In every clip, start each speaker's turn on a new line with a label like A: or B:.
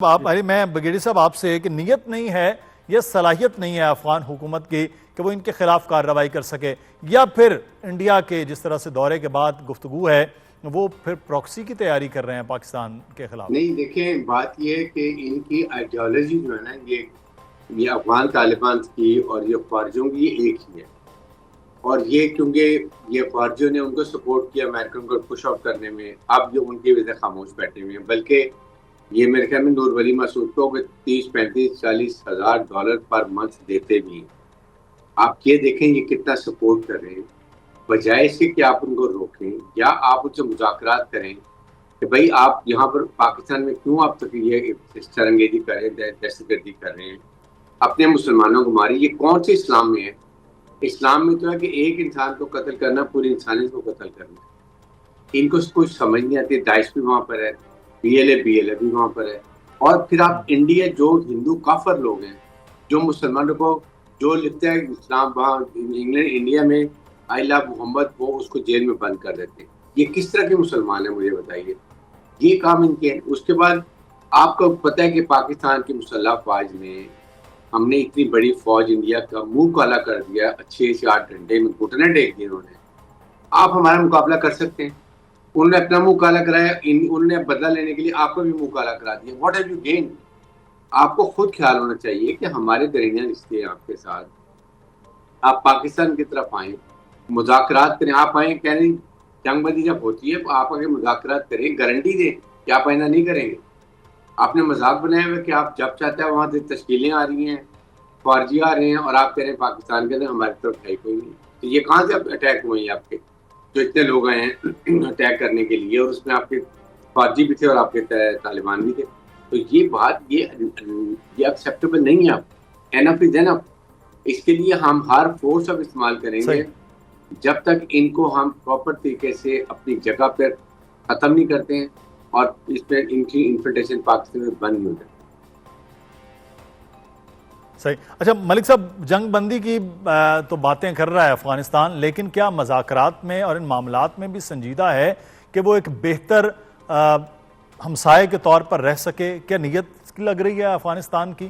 A: آپ میں بگیڑی صاحب آپ سے کہ نیت نہیں ہے یا صلاحیت نہیں ہے افغان حکومت کی کہ وہ ان کے خلاف کارروائی کر سکے، یا پھر انڈیا کے جس طرح سے دورے کے بعد گفتگو ہے وہ پھر پروکسی کی تیاری کر رہے ہیں پاکستان کے خلاف؟
B: نہیں دیکھیں، بات یہ ہے کہ ان کی آئیڈیالوجی جو ہے نا، یہ افغان طالبان کی اور یہ خارجوں کی یہ ایک ہی ہے. اور یہ کیونکہ یہ خارجوں نے ان کو سپورٹ کیا امریکن کو پش آؤٹ کرنے میں، اب جو ان کی وجہ خاموش بیٹھے ہوئے ہیں. بلکہ یہ میرے خیال میں نور ولی مسعود کو 30-35-40 ہزار $40 پر منتھ دیتے بھی ہیں. آپ یہ دیکھیں یہ کتنا سپورٹ کر رہے ہیں، بجائے اس کے کہ آپ ان کو روکیں یا آپ ان سے مذاکرات کریں کہ بھائی آپ یہاں پر پاکستان میں کیوں آپ تک یہ چرنگیزی کر رہے ہیں، دہشت گردی کر رہے ہیں، اپنے مسلمانوں کو مارے. یہ کون سے اسلام میں ہے؟ اسلام میں تو ہے کہ ایک انسان کو قتل کرنا پوری انسانیت کو قتل کرنا. ان کو کچھ سمجھ نہیں آتی. داعش بھی وہاں پر ہے، بی ایل اے بھی وہاں پر ہے. اور پھر آپ انڈیا جو ہندو کافر لوگ ہیں، جو مسلمانوں کو جو لکھتے ہیں اسلام وہاں انگلینڈ انڈیا میں آئی لو محمد، وہ اس کو جیل میں بند کر دیتے ہیں. یہ کس طرح کے مسلمان ہیں مجھے بتائیے؟ یہ کام ان کے ہیں. اس کے بعد آپ کو پتہ ہے کہ پاکستان کی مسلح افواج میں ہم نے اتنی بڑی فوج انڈیا کا منہ کالا کر دیا 6 سے 8 گھنٹے میں، گھٹنے ٹیک دیے انہوں نے. آپ ہمارا مقابلہ کر سکتے ہیں؟ انہوں نے اپنا منہ کالا کرایا، انہوں نے بدلہ لینے کے لیے آپ کو بھی منہ کالا کرا دیا. What have you gain? آپ کو خود خیال ہونا چاہیے کہ ہمارے درمیان رشتے ہیں آپ کے ساتھ. آپ پاکستان کی طرف آئیں، مذاکرات کریں. آپ آئیں کہہ رہے جنگ بندی جب ہوتی ہے تو آپ آگے مذاکرات کریں، گارنٹی دیں کہ آپ آئندہ نہیں کریں گے. آپ نے مذاق بنایا ہوا کہ آپ جب چاہتے ہیں وہاں سے تشکیلیں آ رہی ہیں، فارجی آ رہے ہیں، اور آپ کہہ رہے ہیں پاکستان کے اندر ہماری طرف ہے کوئی نہیں. تو یہ کہاں سے اٹیک ہوئے ہیں آپ کے؟ جو اتنے لوگ آئے ہیں اٹیک کرنے کے لیے، اور اس میں آپ کے فارجی بھی تھے اور آپ کے طالبان بھی تھے. تو یہ بات یہ ایکسیپٹیبل نہیں ہے. آپ اینف از اینف. اس کے لیے ہم ہر فورس اب استعمال کریں گے جب تک ان کو ہم پراپر طریقے سے اپنی جگہ پر ختم نہیں کرتے ہیں اور اس پہ ان کی انفلٹریشن پاکستان میں بند نہیں ہو جاتی.
A: صحیح. اچھا ملک صاحب، جنگ بندی کی تو باتیں کر رہا ہے افغانستان، لیکن کیا مذاکرات میں اور ان معاملات میں بھی سنجیدہ ہے کہ وہ ایک بہتر ہمسائے کے طور پر رہ سکے؟ کیا نیت لگ رہی ہے افغانستان کی؟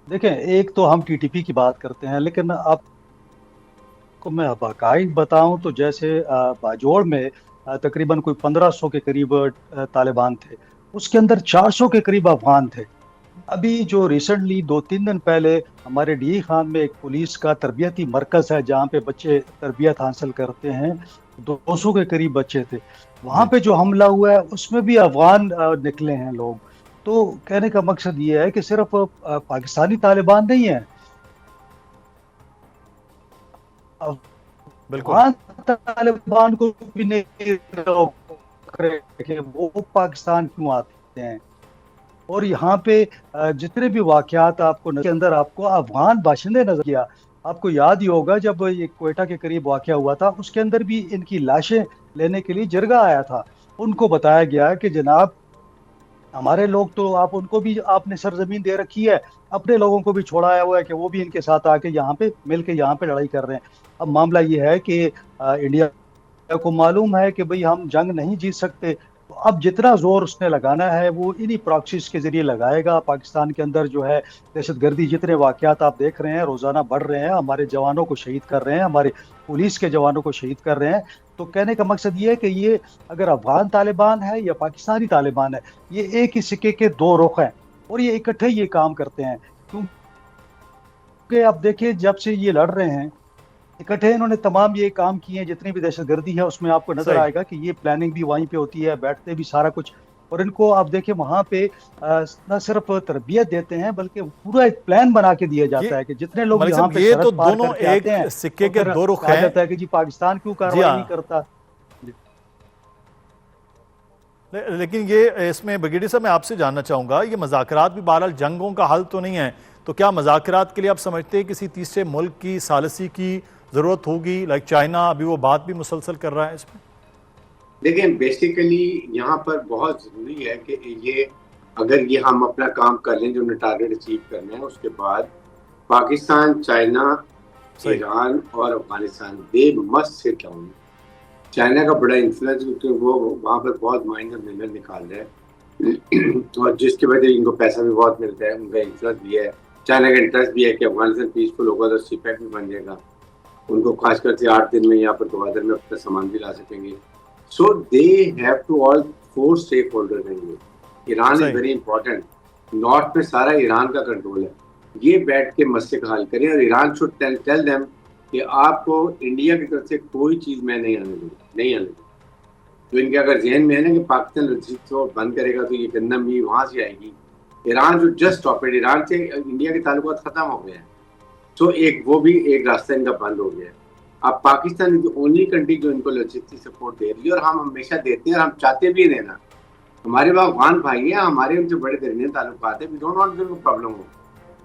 C: دیکھیں، ایک تو ہم ٹی ٹی پی کی بات کرتے ہیں، لیکن آپ کو میں باقاعدہ بتاؤں تو جیسے باجوڑ میں تقریباً کوئی 1500 کے قریب طالبان تھے، اس کے اندر 400 کے قریب افغان تھے. ابھی جو ریسنٹلی 2-3 دن پہلے ہمارے ڈی خان میں ایک پولیس کا تربیتی مرکز ہے جہاں پہ بچے تربیت حاصل کرتے ہیں، 200 کے قریب بچے تھے. وہاں پہ جو حملہ ہوا ہے اس میں بھی افغان نکلے ہیں لوگ. تو کہنے کا مقصد یہ ہے کہ صرف پاکستانی طالبان نہیں ہیں،
A: بالکل.
C: افغان طالبان کو بھی نہیں روک رہے کہ وہ پاکستان کیوں آتے ہیں. اور یہاں پہ جتنے بھی واقعات آپ کو کے اندر آپ کو افغان باشندے نظر کیا. آپ کو یاد ہی ہوگا جب یہ کوئٹہ کے قریب واقعہ ہوا تھا، اس کے اندر بھی ان کی لاشیں لینے کے لیے جرگہ آیا تھا. ان کو بتایا گیا کہ جناب ہمارے لوگ تو آپ ان کو بھی آپ نے سرزمین دے رکھی ہے، اپنے لوگوں کو بھی چھوڑایا ہوا ہے کہ وہ بھی ان کے ساتھ آ کے یہاں پہ مل کے یہاں پہ لڑائی کر رہے ہیں. اب معاملہ یہ ہے کہ انڈیا کو معلوم ہے کہ بھئی ہم جنگ نہیں جیت سکتے، تو اب جتنا زور اس نے لگانا ہے وہ انہی پراکسیز کے ذریعے لگائے گا. پاکستان کے اندر جو ہے دہشت گردی جتنے واقعات آپ دیکھ رہے ہیں روزانہ بڑھ رہے ہیں، ہمارے جوانوں کو شہید کر رہے ہیں، ہمارے پولیس کے جوانوں کو شہید کر رہے ہیں. تو کہنے کا مقصد یہ ہے کہ یہ اگر افغان طالبان ہے یا پاکستانی طالبان ہے، یہ ایک ہی سکے کے دو رخ ہیں، اور یہ اکٹھے یہ کام کرتے ہیں. کیونکہ آپ دیکھیں جب سے یہ لڑ رہے ہیں اکٹھے، انہوں نے تمام یہ کام کیے ہیں. جتنی بھی دہشت گردی ہے اس میں آپ کو نظر
A: صحیح.
C: آئے گا کہ یہ پلاننگ بھی وہیں پہ ہوتی ہے، بیٹھتے بھی سارا کچھ. اور ان کو آپ دیکھیں وہاں پہ نہ صرف تربیت دیتے ہیں بلکہ پورا ایک پلان بنا کے دیا
A: یہ
C: جاتا ہے کہ جتنے لوگ
A: ملک
C: یہاں
A: صاحب،
C: پہ
A: یہ تو
C: سرحد پار
A: دونوں
C: کر کے آتے
A: ایک
C: ہیں
A: سکے
C: اور
A: کے
C: پھر
A: دو رخ
C: کہا
A: ہیں.
C: جاتا ہے کہ جی پاکستان کیوں
A: جی
C: کارروائی
A: ہاں،
C: نہیں کرتا.
A: لیکن یہ اس میں بگیڑی صاحب میں آپ سے جاننا چاہوں گا، یہ مذاکرات بھی بہرحال جنگوں کا حل تو نہیں ہے، تو کیا مذاکرات کے لیے آپ سمجھتے ہیں کسی تیسرے ملک کی ثالثی کی ضرورت ہوگی؟ لائک چائنا ابھی وہ بات بھی مسلسل کر رہا ہے اس میں.
B: دیکھیں بیسیکلی یہاں پر بہت ضروری ہے کہ یہ اگر یہ ہم اپنا کام کر لیں جو ہم نے ٹارگیٹ اچیو کرنا ہے، اس کے بعد پاکستان، چائنا،
A: صحیح.
B: ایران اور Afghanistan they must sit down China का बड़ा इन्फ्लुएंस, क्योंकि वो वहाँ पर बहुत माइनर मिनरल निकाल रहा है और जिसकी वजह से इनको पैसा भी बहुत मिलता है, उनका इंटरेस्ट भी है, चाइना का इंटरेस्ट भी है कि अफगानिस्तान पीसफुल होगा तो सीपैक भी बन जाएगा, उनको खासकर से 8 दिन में यहाँ पर गवादर में अपना सामान भी ला सकेंगे. So they have to all 4 stakeholder रहेंगे. Iran is very important. North में सारा ईरान का कंट्रोल है. ये बैठ के मसले का हल करें और ईरान शुड टेल देम कि आपको इंडिया की तरफ से कोई चीज मैं नहीं आने दूंगा, नहीं आने दूंगा. तो इनके अगर जहन में है ना कि पाकिस्तान लॉजिस्टिक्स को बंद करेगा तो ये गंदम भी वहां से आएगी. ईरान जो जस्ट स्टॉप इट. ईरान से इंडिया के ताल्लुकात खत्म हो गए हैं. तो एक वो भी एक रास्ता इनका बंद हो गया है. अब Pakistan is the only country जो इनको लॉजिस्टिक सपोर्ट दे रही है और हम हमेशा देते हैं और हम चाहते भी देना. हमारे वहाँ अफगान भाई हैं, हमारे उनसे बड़े दरमियान ताल्लुकात है. We don't want them problem हो.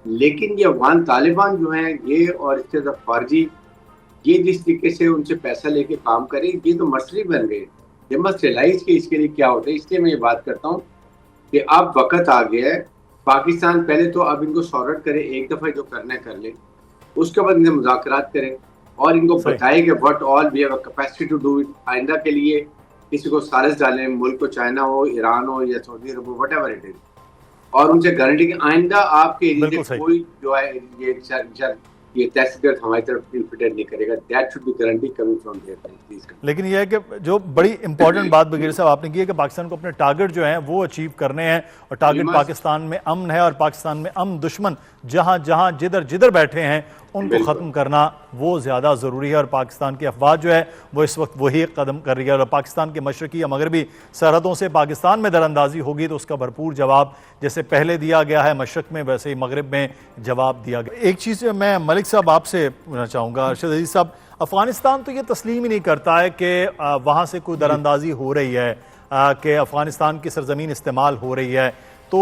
B: लेकिन ये अफगान तालिबान जो हैं ये और इसके साथ फौजी ये जिस तरीके से उनसे पैसा लेके काम करें, ये तो मसले बन गए. ये मस्ट रियलाइज कि इसके लिए क्या होता है. इसलिए मैं ये बात करता हूँ कि अब वक्त आ गया है. पाकिस्तान पहले तो अब इनको सॉर्ट करे, एक दफ़ा जो करना है कर ले, उसके बाद इनसे मुज़ाकरात करें और इनको बताए कि what all we have capacity to do it. आइंदा के लिए किसी को साजिश डालें, मुल्क को चाइना हो, ईरान हो या सऊदी अरब हो, व्हाटएवर इट इज, और उनसे गारंटी कि आइंदा आपके एरिया से कोई जो है ये तहसीलदार हमारी तरफ इन्फिल्ट्रेट नहीं करेगा. That should be guarantee coming from there please.
A: लेकिन यह है कि जो बड़ी इंपॉर्टेंट बात बगीर साहब आपने की है कि पाकिस्तान को अपने टारगेट जो हैं वो अचीव करने हैं और टारगेट पाकिस्तान में अमन है और पाकिस्तान में अमन दुश्मन जहां जहां जिधर जिधर बैठे हैं उनको ख़त्म करना वो ज़्यादा ज़रूरी है. और पाकिस्तान की अफवाह जो है वो इस वक्त वही कदम कर रही है और पाकिस्तान के मशरकी या मगरबी सरहदों से पाकिस्तान में दरअंदाजी होगी तो उसका भरपूर जवाब जैसे पहले दिया गया है मशरक में वैसे ही मगरब में जवाब दिया गया. एक चीज़ मैं मलिक साहब आपसे पूछना चाहूँगा. अरशद अजीज़ साहब, अफ़गानिस्तान तो ये तस्लीम ही नहीं करता है कि वहाँ से कोई दरअंदाजी हो रही है, कि अफ़गानिस्तान की सरजमीन इस्तेमाल हो रही है. तो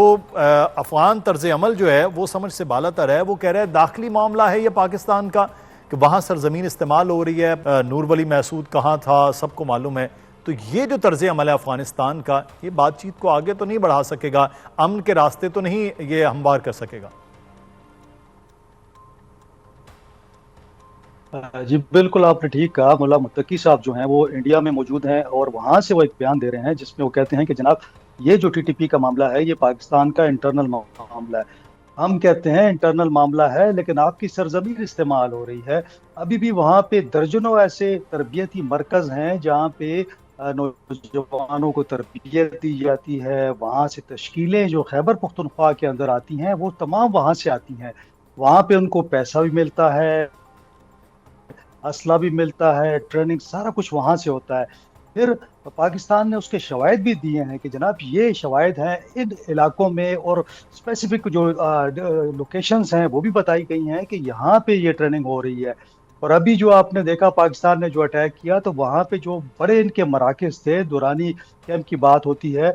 A: अफ़गान तर्ज अमल जो है वो समझ से बालातर है. वो कह रहे हैं दाखिली मामला है ये पाकिस्तान का कि वहाँ सरजमीन इस्तेमाल हो रही है. नूर वली महसूद कहाँ था सबको मालूम है. तो ये जो तर्ज अमल है अफ़गानिस्तान का, ये बातचीत को आगे तो नहीं बढ़ा सकेगा, अमन के रास्ते तो नहीं ये हमवार कर सकेगा.
C: जी बिल्कुल, आपने ठीक कहा. मुल्ला मुत्तकी साहब जो हैं वो इंडिया में मौजूद हैं और वहाँ से वो एक बयान दे रहे हैं जिसमें वो कहते हैं कि जनाब ये जो टीटीपी का मामला है ये पाकिस्तान का इंटरनल मामला है. हम कहते हैं इंटरनल मामला है लेकिन आपकी सरजमीन इस्तेमाल हो रही है. अभी भी वहाँ पे दर्जनों ऐसे तरबियती मरकज़ हैं जहाँ पे नौजवानों को तरबियत दी जाती है. वहाँ से तश्कीलें जो खैबर पख्तूनख्वा के अंदर आती हैं वो तमाम वहाँ से आती हैं. वहाँ पे उनको पैसा भी मिलता है, असला भी मिलता है, ट्रेनिंग सारा कुछ वहाँ से होता है. फिर पाकिस्तान ने उसके शवाहिद भी दिए हैं कि जनाब ये शवाहिद हैं इन इलाकों में और स्पेसिफिक जो लोकेशंस हैं वो भी बताई गई हैं कि यहाँ पे ये ट्रेनिंग हो रही है. और अभी जो आपने देखा पाकिस्तान ने जो अटैक किया तो वहाँ पे जो बड़े इनके मराकज़ थे, दुरानी कैंप की बात होती है,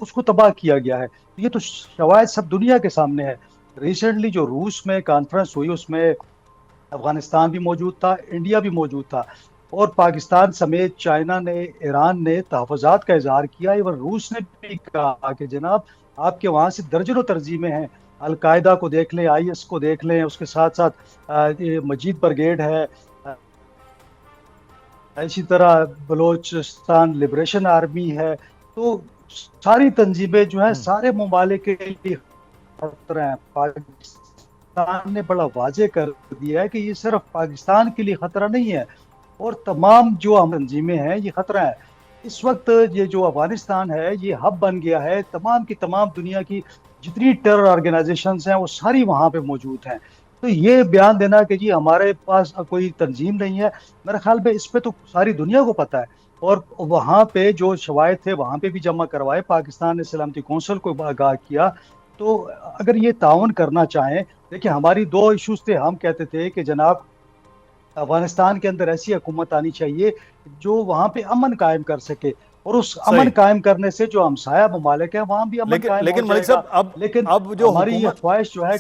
C: उसको तबाह किया गया है. ये तो शवाहिद सब दुनिया के सामने है. रिसेंटली जो रूस में कॉन्फ्रेंस हुई उसमें अफगानिस्तान भी मौजूद था, इंडिया भी मौजूद था और पाकिस्तान समेत चाइना ने, ईरान ने तहफ़्फ़ुज़ात का इजहार किया. इवन रूस ने भी कहा कि जनाब आपके वहाँ से दर्जनों तरजीमें हैं. अलकायदा को देख लें, IS को देख लें, उसके साथ साथ मजीद ब्रिगेड है, इसी तरह बलोचिस्तान लिबरेशन आर्मी है. तो सारी तंजीमें जो हैं सारे ममालिक के लिए खतरा है. पाकिस्तान ने बड़ा वाजे कर दिया है कि ये सिर्फ पाकिस्तान के लिए खतरा नहीं है और तमाम जो हम तंजीमें हैं ये खतरा है. इस वक्त ये जो अफगानिस्तान है ये हब बन गया है. तमाम की तमाम दुनिया की जितनी टेरर ऑर्गेनाइजेशंस हैं वो सारी वहाँ पे मौजूद हैं. तो ये बयान देना कि जी हमारे पास कोई तंजीम नहीं है, मेरे ख्याल में इस पे तो सारी दुनिया को पता है. और वहाँ पे जो शवाहिद थे वहाँ पे भी जमा करवाए, पाकिस्तान ने सलामती कौंसिल को आगाह किया. तो अगर ये ताउन करना चाहें, देखिए हमारी 2 इशूज़ थे. हम कहते थे कि जनाब अफगानिस्तान के अंदर ऐसी हुकूमत आनी चाहिए जो वहाँ पे अमन कायम कर सके और उस अमन कायम करने से जो हमसाया ममालिक है वहाँ भी अमन कायम हो जाएगा.
A: लेकिन मलिक साहब अब जो
C: हमारी ये ख्वाहिश जो है